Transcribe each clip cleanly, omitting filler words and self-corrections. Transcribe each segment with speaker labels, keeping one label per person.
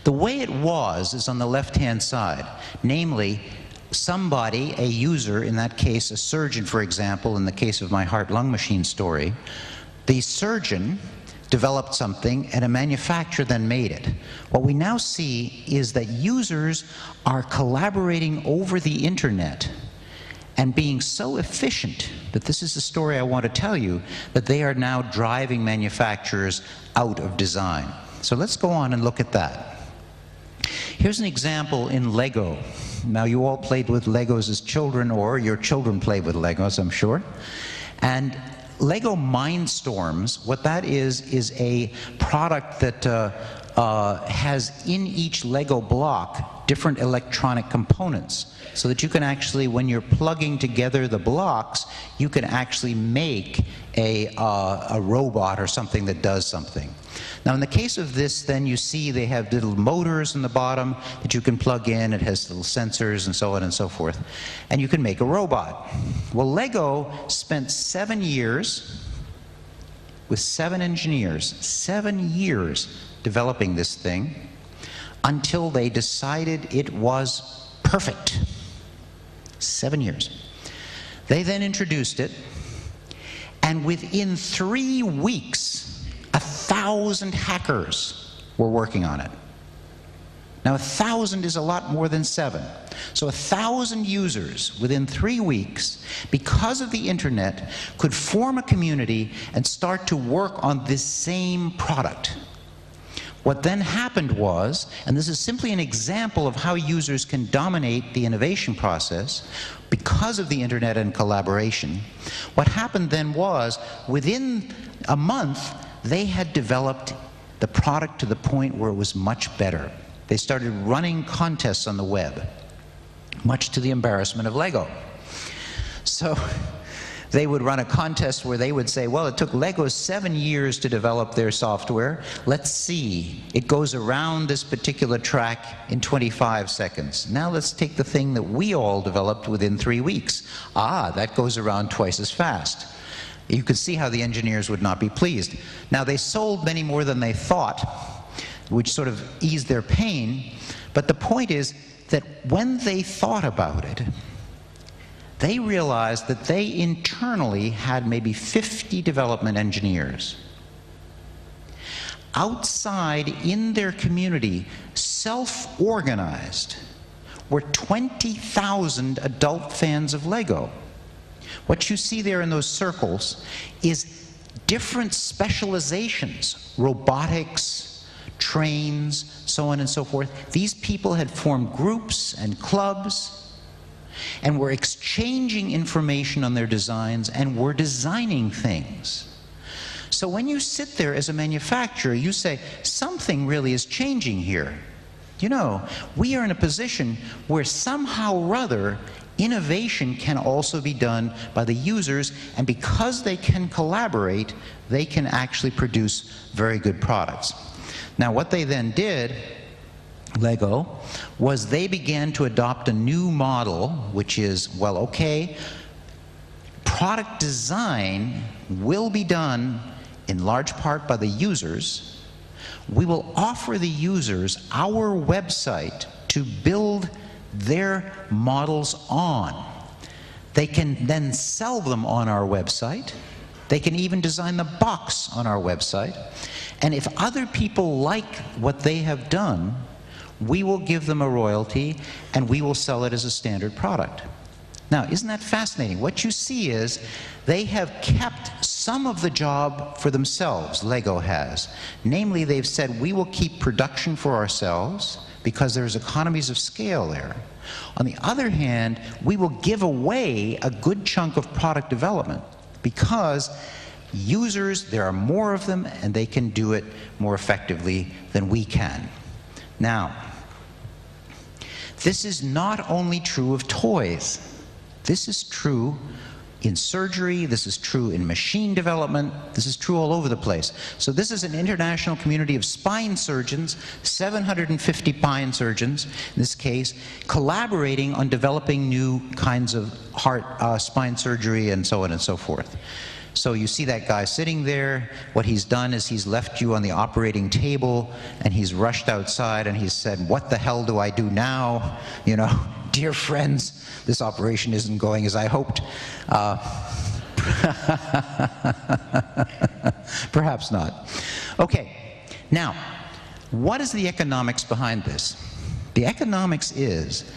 Speaker 1: The way it was is on the left-hand side, namely, somebody, a user, in that case a surgeon, for example, in the case of my heart-lung machine story, the surgeon developed something and a manufacturer then made it. What we now see is that users are collaborating over the internet and being so efficient that this is the story I want to tell you, that they are now driving manufacturers out of design. So let's go on and look at that. Here's an example in Lego. Now, you all played with Legos as children, or your children played with Legos, I'm sure. And Lego Mindstorms, what that is a product that has in each Lego block different electronic components, so that you can actually, when you're plugging together the blocks, you can actually make a robot or something that does something. Now, in the case of this, then you see they have little motors in the bottom that you can plug in. It has little sensors and so on and so forth. And you can make a robot. Well, Lego spent 7 years with 7 engineers, 7 years developing this thing, until they decided it was perfect. 7 years. They then introduced it, and within 3 weeks, 1,000 hackers were working on it. Now, 1,000 is a lot more than 7. So 1,000 users within 3 weeks, because of the internet, could form a community and start to work on this same product. What then happened was, and this is simply an example of how users can dominate the innovation process because of the internet and collaboration, what happened then was, within a month, they had developed the product to the point where it was much better. They started running contests on the web, much to the embarrassment of Lego. So they would run a contest where they would say, well, it took Lego 7 years to develop their software. Let's see. It goes around this particular track in 25 seconds. Now let's take the thing that we all developed within 3 weeks. Ah, that goes around twice as fast. You could see how the engineers would not be pleased. Now, they sold many more than they thought, which sort of eased their pain. But the point is that when they thought about it, they realized that they internally had maybe 50 development engineers. Outside, in their community, self-organized, were 20,000 adult fans of Lego. What you see there in those circles is different specializations, robotics, trains, so on and so forth. These people had formed groups and clubs and were exchanging information on their designs and were designing things. So when you sit there as a manufacturer, you say, something really is changing here. You know, we are in a position where somehow or other innovation can also be done by the users, and because they can collaborate, they can actually produce very good products. Now, what they then did, Lego, was they began to adopt a new model, which is, well, okay, product design will be done in large part by the users. We will offer the users our website to build their models on. They can then sell them on our website. They can even design the box on our website. And if other people like what they have done, we will give them a royalty and we will sell it as a standard product. Now, isn't that fascinating? What you see is they have kept some of the job for themselves, Lego has. Namely, they've said, we will keep production for ourselves because there's economies of scale there. On the other hand, we will give away a good chunk of product development because users, there are more of them, and they can do it more effectively than we can. Now, this is not only true of toys. This is true in surgery, this is true in machine development, this is true all over the place. So this is an international community of spine surgeons, 750 spine surgeons, in this case, collaborating on developing new kinds of heart, spine surgery, and so on and so forth. So you see that guy sitting there. What he's done is he's left you on the operating table, and he's rushed outside, and he's said, "What the hell do I do now? You know, dear friends, this operation isn't going as I hoped." Perhaps not. Okay, now, what is the economics behind this? The economics is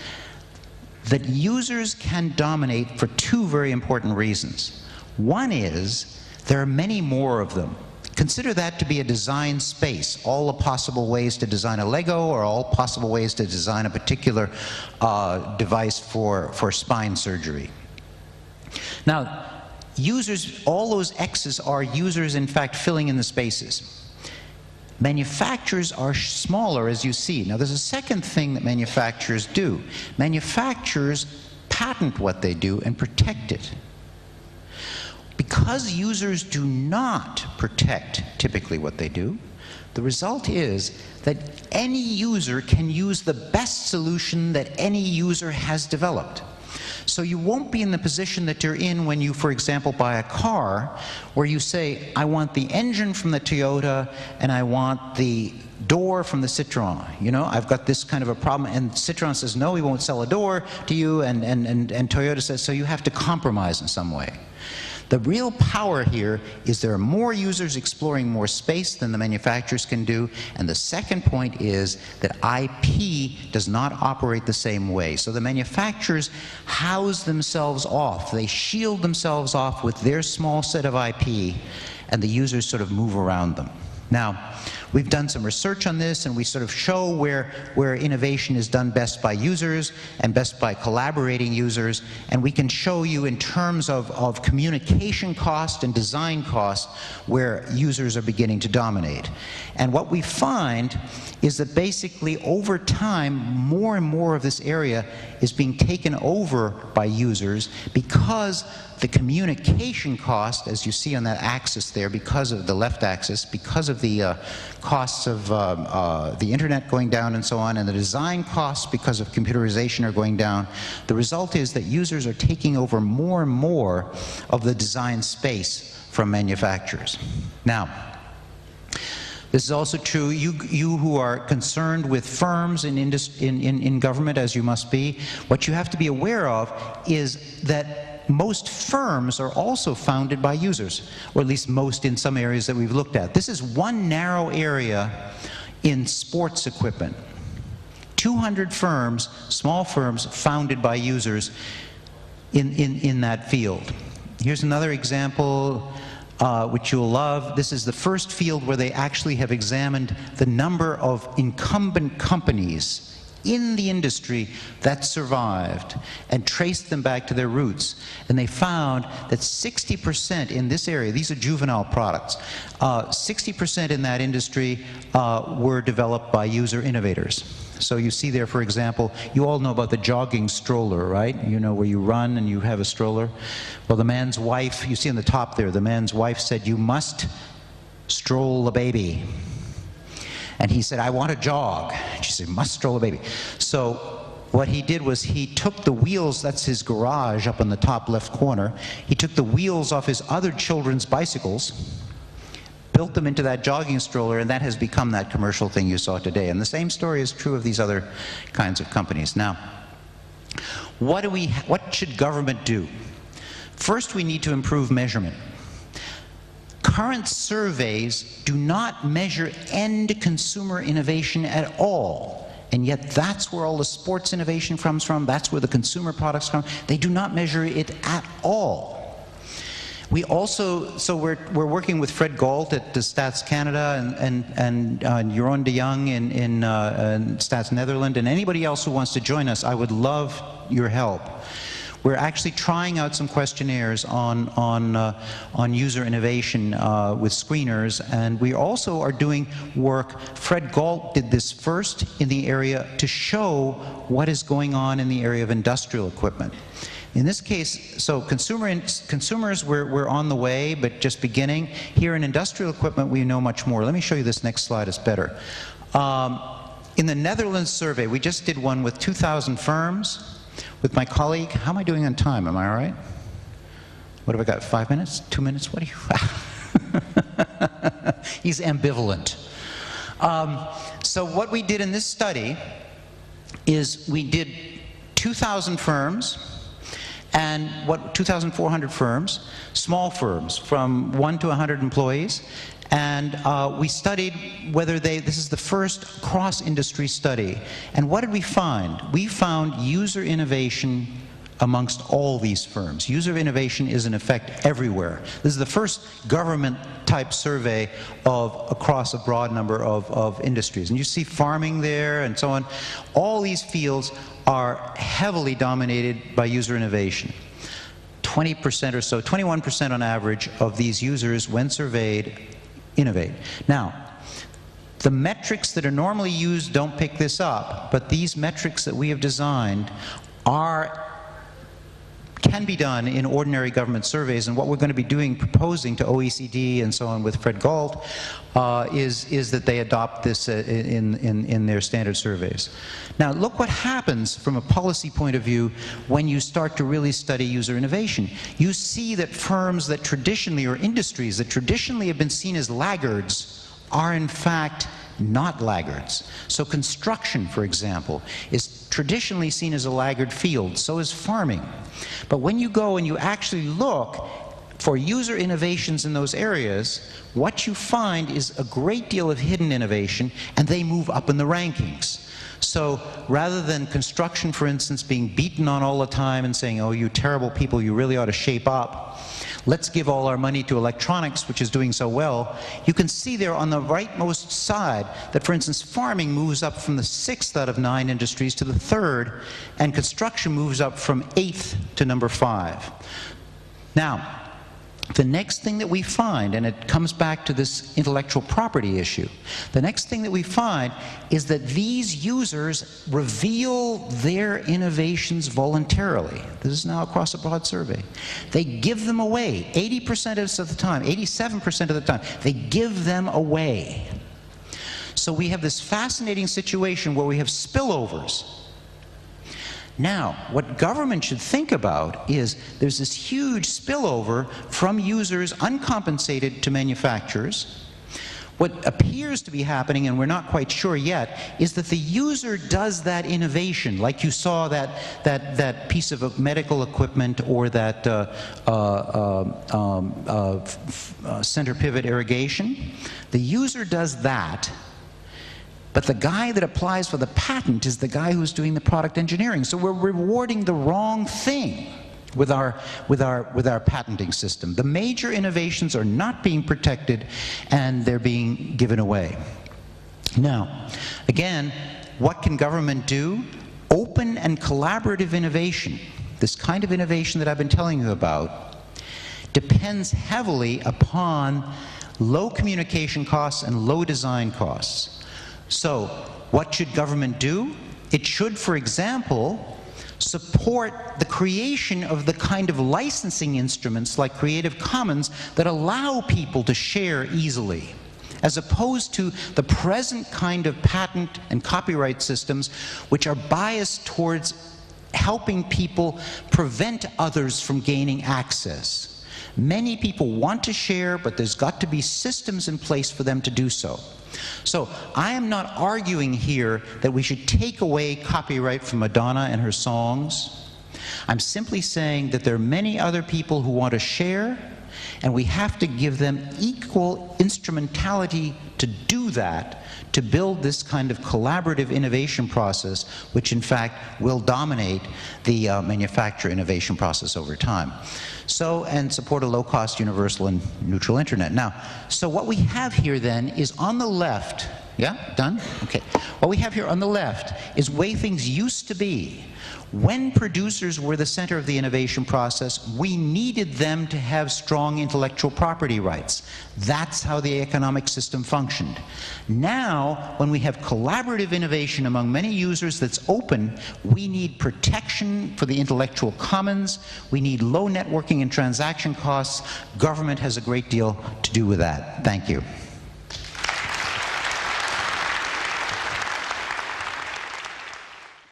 Speaker 1: that users can dominate for two very important reasons. One is there are many more of them. Consider that to be a design space, all the possible ways to design a Lego or all possible ways to design a particular device for spine surgery. Now, users, all those X's are users, in fact, filling in the spaces. Manufacturers are smaller, as you see. Now, there's a second thing that manufacturers do. Manufacturers patent what they do and protect it. Because users do not protect typically what they do, the result is that any user can use the best solution that any user has developed. So you won't be in the position that you're in when you, for example, buy a car, where you say, I want the engine from the Toyota and I want the door from the Citroën. You know, I've got this kind of a problem, and Citroën says, no, we won't sell a door to you, and Toyota says, so you have to compromise in some way. The real power here is there are more users exploring more space than the manufacturers can do, and the second point is that IP does not operate the same way. So the manufacturers house themselves off, they shield themselves off with their small set of IP, and the users sort of move around them. Now, we've done some research on this, and we sort of show where innovation is done best by users and best by collaborating users, and we can show you in terms of communication cost and design cost where users are beginning to dominate. And what we find is that basically over time, more and more of this area is being taken over by users because the communication cost, as you see on that axis there, because of the left axis, because of the costs of the internet going down and so on, and the design costs because of computerization are going down, the result is that users are taking over more and more of the design space from manufacturers. Now, this is also true, you who are concerned with firms in government, as you must be, what you have to be aware of is that most firms are also founded by users, or at least most in some areas that we've looked at. This is one narrow area in sports equipment. 200 firms, small firms, founded by users in that field. Here's another example which you'll love. This is the first field where they actually have examined the number of incumbent companies in the industry that survived and traced them back to their roots. And they found that 60% in this area, these are juvenile products, 60% in that industry were developed by user innovators. So you see there, for example, you all know about the jogging stroller, right? You know, where you run and you have a stroller. Well, the man's wife, you see on the top there, the man's wife said, you must stroll the baby. And he said, I want to jog. She said, must stroll a baby. So what he did was he took the wheels, that's his garage up in the top left corner, he took the wheels off his other children's bicycles, built them into that jogging stroller, and that has become that commercial thing you saw today. And the same story is true of these other kinds of companies. Now, what should government do? First, we need to improve measurement. Current surveys do not measure end consumer innovation at all, and yet that's where all the sports innovation comes from, that's where the consumer products come from. They do not measure it at all. We also, so we're working with Fred Galt at Stats Canada and Jeroen de Jong in Stats Netherlands, and anybody else who wants to join us, I would love your help. We're actually trying out some questionnaires on user innovation with screeners, and we also are doing work. Fred Galt did this first in the area to show what is going on in the area of industrial equipment. In this case, so consumers, we're on the way, but just beginning. Here in industrial equipment, we know much more. Let me show you this next slide, it's better. In the Netherlands survey, we just did one with 2,000 firms. With my colleague, how am I doing on time? Am I all right? What have I got, 5 minutes, 2 minutes? What are you? He's ambivalent. So what we did in this study is we did 2,000 firms, and 2,400 firms, small firms from 1 to 100 employees, and we studied whether this is the first cross-industry study. And what did we find? We found user innovation amongst all these firms. User innovation is in effect everywhere. This is the first government-type survey across a broad number of industries. And you see farming there and so on. All these fields are heavily dominated by user innovation. 20% or so, 21% on average of these users, when surveyed, innovate. Now, the metrics that are normally used don't pick this up, but these metrics that we have designed can be done in ordinary government surveys, and what we're going to be proposing to OECD and so on with Fred Galt is that they adopt this in their standard surveys. Now, look what happens from a policy point of view when you start to really study user innovation. You see that firms that traditionally, or industries that traditionally have been seen as laggards, are in fact not laggards. So construction, for example, is traditionally seen as a laggard field. So is farming. But when you go and you actually look for user innovations in those areas, what you find is a great deal of hidden innovation, and they move up in the rankings. So rather than construction, for instance, being beaten on all the time and saying, oh, you terrible people, you really ought to shape up, let's give all our money to electronics, which is doing so well, you can see there on the rightmost side that, for instance, farming moves up from the 6th out of 9 industries to the 3rd, and construction moves up from 8th to number 5. Now, the next thing that we find, and it comes back to this intellectual property issue, the next thing that we find is that these users reveal their innovations voluntarily. This is now across a broad survey. They give them away 80% of the time, 87% of the time. They give them away. So we have this fascinating situation where we have spillovers. Now, what government should think about is there's this huge spillover from users uncompensated to manufacturers. What appears to be happening, and we're not quite sure yet, is that the user does that innovation, like you saw that piece of medical equipment or that center pivot irrigation. The user does that. But the guy that applies for the patent is the guy who's doing the product engineering. So we're rewarding the wrong thing with our patenting system. The major innovations are not being protected, and they're being given away. Now, again, what can government do? Open and collaborative innovation, this kind of innovation that I've been telling you about, depends heavily upon low communication costs and low design costs. So, what should government do? It should, for example, support the creation of the kind of licensing instruments like Creative Commons that allow people to share easily, as opposed to the present kind of patent and copyright systems which are biased towards helping people prevent others from gaining access. Many people want to share, but there's got to be systems in place for them to do so. So I am not arguing here that we should take away copyright from Madonna and her songs. I'm simply saying that there are many other people who want to share, and we have to give them equal instrumentality to do that, to build this kind of collaborative innovation process, which in fact will dominate the manufacturer innovation process over time. So, and support a low-cost, universal, and neutral internet. Now, so what we have here then is on the left, yeah, done? Okay. What we have here on the left is way things used to be. When producers were the center of the innovation process, we needed them to have strong intellectual property rights. That's how the economic system functioned. Now, when we have collaborative innovation among many users that's open, we need protection for the intellectual commons, we need low networking and transaction costs. Government has a great deal to do with that. Thank you.